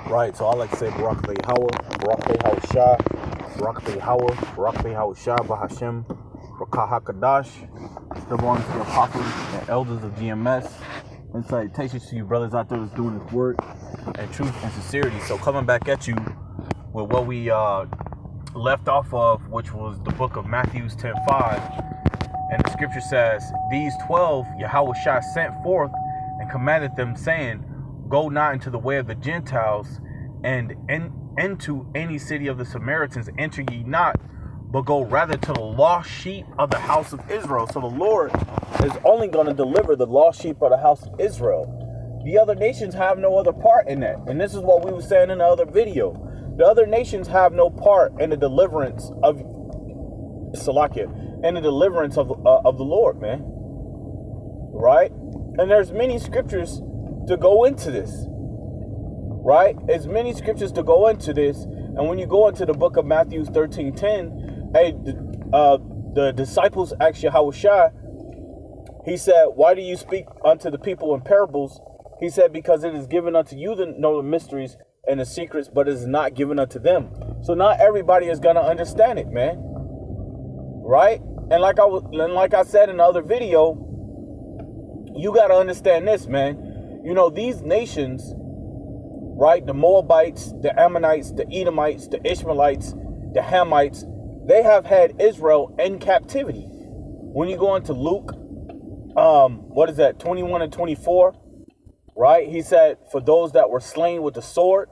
Right, so I like to say Barak Behawa, Barak Behawa Shah, Barak Behawa, Barak Behawa Shah, Bahashem, Rakah HaKadash, the ones, the apostles and elders of GMS, and salutations to you brothers out there that's doing this work and truth and sincerity. So coming back at you with what we left off of, which was the book of Matthew 10:5, and the scripture says, "These 12 Yahweh Shah sent forth and commanded them, saying, Go not into the way of the Gentiles, and into any city of the Samaritans enter ye not, but go rather to the lost sheep of the house of Israel." So the Lord is only going to deliver the lost sheep of the house of Israel. The other nations have no other part in that. And this is what we were saying in the other video. The other nations have no part in the deliverance of Salakia, and the deliverance of the Lord, man. Right? And there's many scriptures to go into this, right? There's many scriptures to go into this. And when you go into the book of Matthew 13:10, hey, the disciples asked Yahweh Shai, he said, "Why do you speak unto the people in parables?" He said, "Because it is given unto you to know the mysteries and the secrets, but it is not given unto them." So not everybody is gonna understand it, man. Right? And like I said in the other video, you gotta understand this, man. You know, these nations, right, the Moabites, the Ammonites, the Edomites, the Ishmaelites, the Hamites, they have had Israel in captivity. When you go into Luke, 21 and 24, right, he said, for those that were slain with the sword,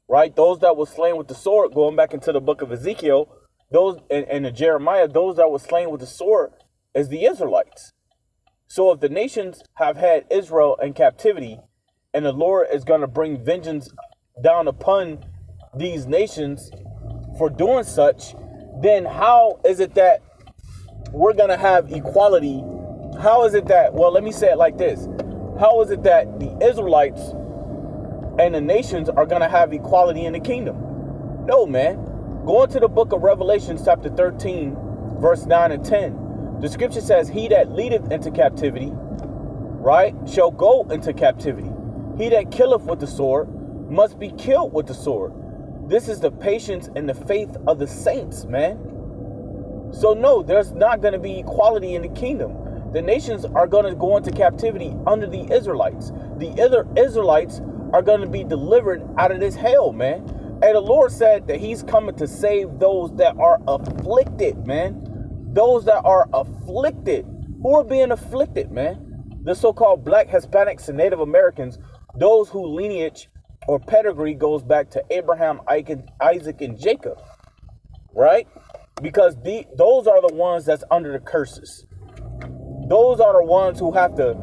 right, those that were slain with the sword, going back into the book of Ezekiel, those, and the Jeremiah, those that were slain with the sword is the Israelites. So if the nations have had Israel in captivity, and the Lord is going to bring vengeance down upon these nations for doing such, then how is it that we're going to have equality? How is it that, well, let me say it like this. How is it that the Israelites and the nations are going to have equality in the kingdom? No, man. Go into the book of Revelation, chapter 13, verse 9 and 10. The scripture says, "He that leadeth into captivity, right, shall go into captivity. He that killeth with the sword must be killed with the sword. This is the patience and the faith of the saints," man. So no, there's not going to be equality in the kingdom. The nations are going to go into captivity under the Israelites. The other Israelites are going to be delivered out of this hell, man. And the Lord said that he's coming to save those that are afflicted, man. Those that are afflicted. Who are being afflicted, man? The so-called black Hispanics and Native Americans, those whose lineage or pedigree goes back to Abraham, Isaac, and Jacob, right? Because those are the ones that's under the curses. Those are the ones who have to,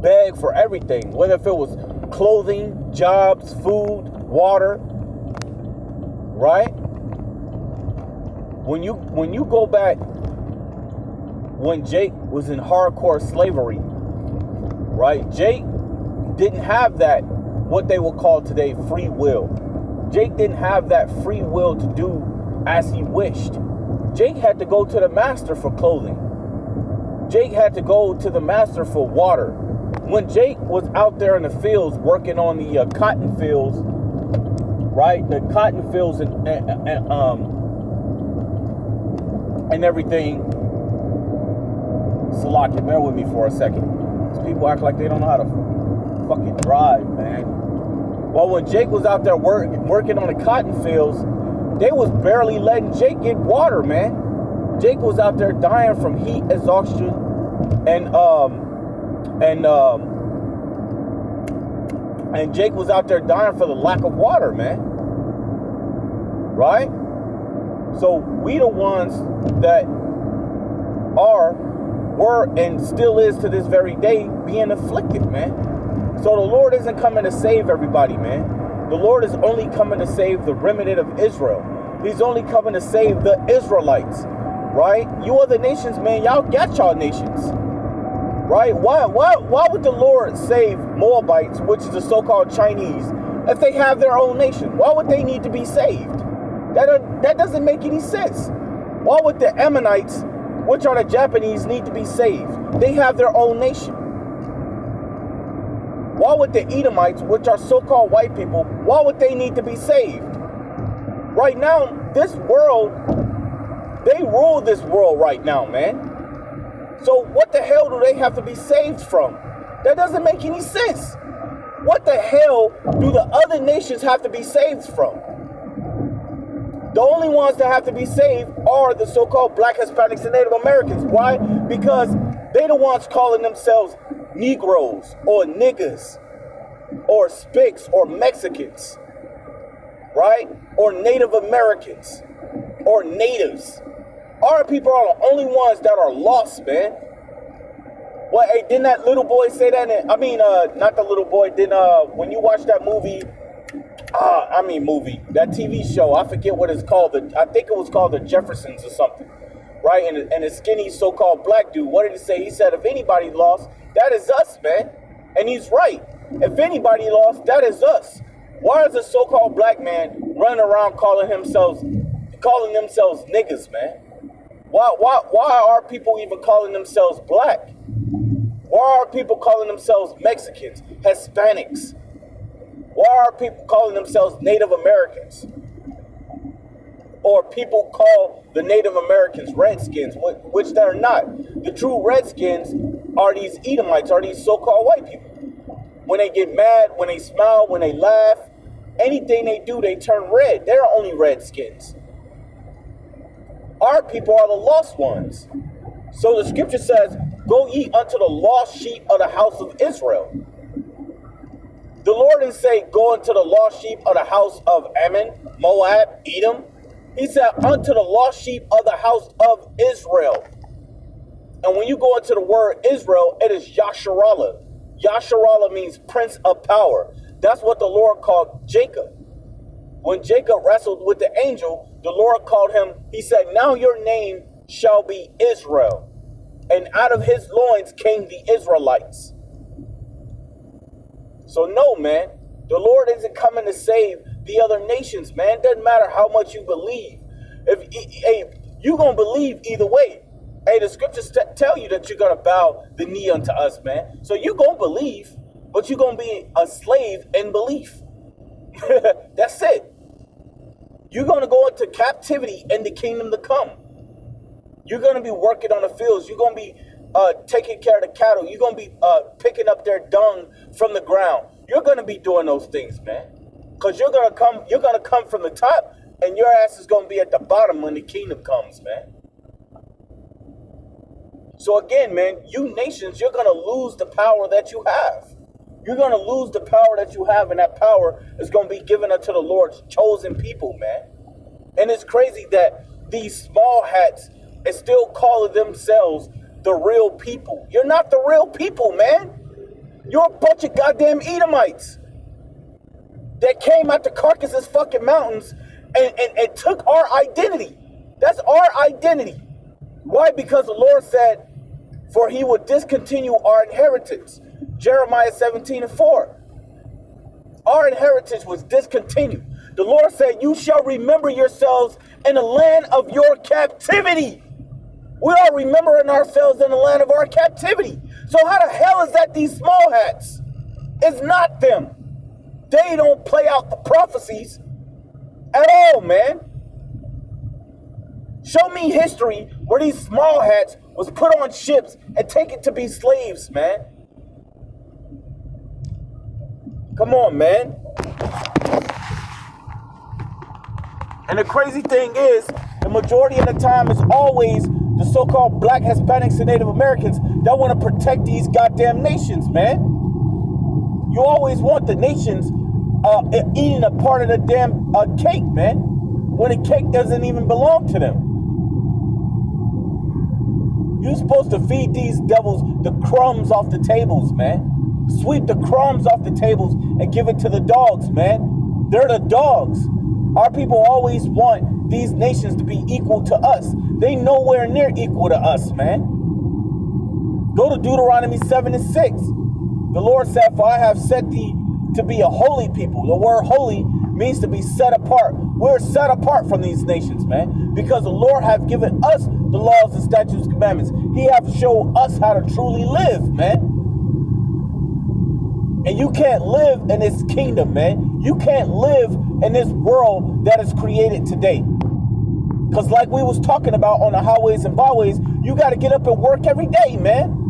beg for everything, whether if it was clothing, jobs, food, water, right? When you go back, when Jake was in hardcore slavery, right? Jake didn't have that, what they will call today, free will. Jake didn't have that free will to do as he wished. Jake had to go to the master for clothing. Jake had to go to the master for water. When Jake was out there in the fields working on the cotton fields, right? The cotton fields and everything. Salaki, bear with me for a second. These people act like they don't know how to fucking drive, man. Well, when Jake was out there working on the cotton fields, they was barely letting Jake get water, man. Jake was out there dying from heat exhaustion and Jake was out there dying for the lack of water, man. Right? So we the ones that were, and still is to this very day, being afflicted, man. So the Lord isn't coming to save everybody, man. The Lord is only coming to save the remnant of Israel. He's only coming to save the Israelites, right? You other nations, man, y'all got y'all nations, right? Why would the Lord save Moabites, which is the so-called Chinese, if they have their own nation? Why would they need to be saved? That doesn't make any sense. Why would the Ammonites, which are the Japanese, need to be saved? They have their own nation. Why would the Edomites, which are so-called white people, why would they need to be saved? Right now, this world, they rule this world right now, man. So what the hell do they have to be saved from? That doesn't make any sense. What the hell do the other nations have to be saved from? The only ones that have to be saved are the so-called Black, Hispanics, and Native Americans. Why? Because they the ones calling themselves Negroes or niggas or Spics or Mexicans, right? Or Native Americans or natives. Our people are the only ones that are lost, man. Well, hey, didn't that little boy say that? Not the little boy. When you watch that movie, that TV show, I forget what it's called. I think it was called The Jeffersons or something, right? And a skinny so-called black dude, what did he say? He said, if anybody lost, that is us, man. And he's right. If anybody lost, that is us. Why is a so-called black man running around calling themselves niggas, man? Why are people even calling themselves black? Why are people calling themselves Mexicans, Hispanics? Why are people calling themselves Native Americans? Or people call the Native Americans Redskins, which they're not. The true Redskins are these Edomites, are these so-called white people. When they get mad, when they smile, when they laugh, anything they do, they turn red. They're only Redskins. Our people are the lost ones. So the scripture says, go ye unto the lost sheep of the house of Israel. The Lord didn't say, go unto the lost sheep of the house of Ammon, Moab, Edom. He said, unto the lost sheep of the house of Israel. And when you go into the word Israel, it is Yasharallah. Yasharallah means prince of power. That's what the Lord called Jacob. When Jacob wrestled with the angel, the Lord called him, he said, now your name shall be Israel. And out of his loins came the Israelites. So no, man, the Lord isn't coming to save the other nations, man. Doesn't matter how much you believe. You're going to believe either way. Hey, the scriptures tell you that you're going to bow the knee unto us, man. So you're going to believe, but you're going to be a slave in belief. That's it. You're going to go into captivity in the kingdom to come. You're going to be working on the fields. You're going to be taking care of the cattle. You're going to be picking up their dung from the ground. You're going to be doing those things, man. Because you're going to come from the top, and your ass is going to be at the bottom when the kingdom comes, man. So again, man, you nations, you're going to lose the power that you have. You're going to lose the power that you have, and that power is going to be given unto the Lord's chosen people, man. And it's crazy that these small hats is still calling themselves the real people. You're not the real people, man. You're a bunch of goddamn Edomites that came out the Caucasus fucking mountains and took our identity. That's our identity. Why? Because the Lord said, for he would discontinue our inheritance. Jeremiah 17:4. Our inheritance was discontinued. The Lord said, you shall remember yourselves in the land of your captivity. We are remembering ourselves in the land of our captivity. So how the hell is that these small hats? It's not them. They don't play out the prophecies at all, man. Show me history where these small hats was put on ships and taken to be slaves, man. Come on, man. And the crazy thing is, the majority of the time is always the so-called Black, Hispanics, and Native Americans that want to protect these goddamn nations, man. You always want the nations eating a part of the damn cake, man, when the cake doesn't even belong to them. You're supposed to feed these devils the crumbs off the tables, man. Sweep the crumbs off the tables and give it to the dogs, man. They're the dogs. Our people always want these nations to be equal to us. They nowhere near equal to us, man. Go to Deuteronomy 7:6. The Lord said, for I have set thee to be a holy people. The word holy means to be set apart. We're set apart from these nations, man, because the Lord have given us the laws and statutes and commandments. He have showed us how to truly live, man. And you can't live in this kingdom, man. You can't live in this world that is created today. Because like we was talking about on the highways and byways, you got to get up and work every day, man.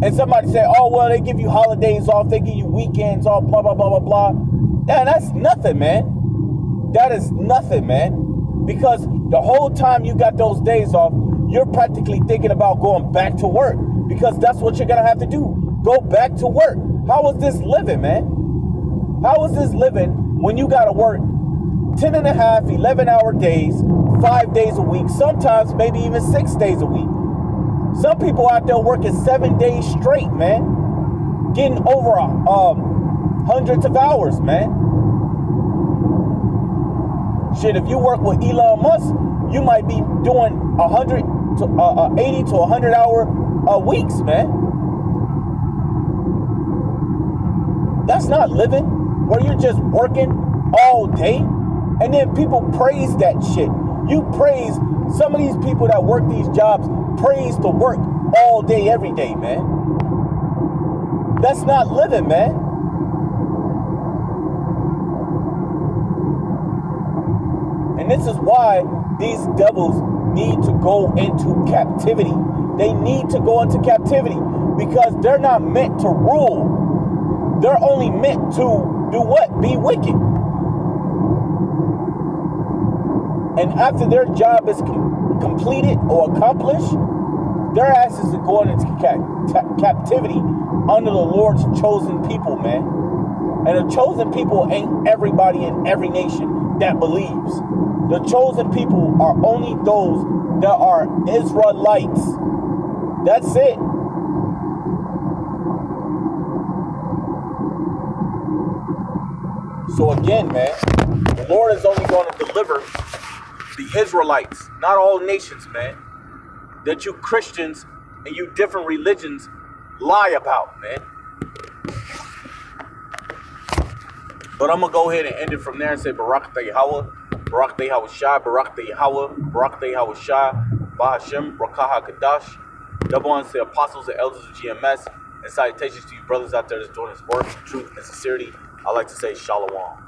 And somebody say, oh, well, they give you holidays off. They give you weekends off, blah, blah, blah, blah, blah. Man, that's nothing, man. That is nothing, man. Because the whole time you got those days off, you're practically thinking about going back to work. Because that's what you're going to have to do. Go back to work. How is this living, man? How is this living when you got to work 10 and a half, 11-hour days, 5 days a week, sometimes maybe even 6 days a week? Some people out there working 7 days straight, man. Getting over hundreds of hours, man. Shit, if you work with Elon Musk, you might be doing 80 to 100 hour weeks, man. That's not living, where you're just working all day. And then people praise that shit. You praise some of these people that work these jobs, praise to work all day, every day, man. That's not living, man. And this is why these devils need to go into captivity. They need to go into captivity because they're not meant to rule. They're only meant to do what? Be wicked. And after their job is completed or accomplished, their asses are going into captivity under the Lord's chosen people, man. And the chosen people ain't everybody in every nation that believes. The chosen people are only those that are Israelites. That's it. So again, man, the Lord is only going to deliver the Israelites, not all nations, man, that you Christians and you different religions lie about, man. But I'm going to go ahead and end it from there and say Barak Yahweh, Barak Yahweh Shah, Barak Yahweh, Barak Yahweh Shah, Bahashem, Rakah HaKadosh. Double honors to the apostles and elders of GMS, and salutations to you brothers out there that's doing this work, truth and sincerity. I like to say Shalom.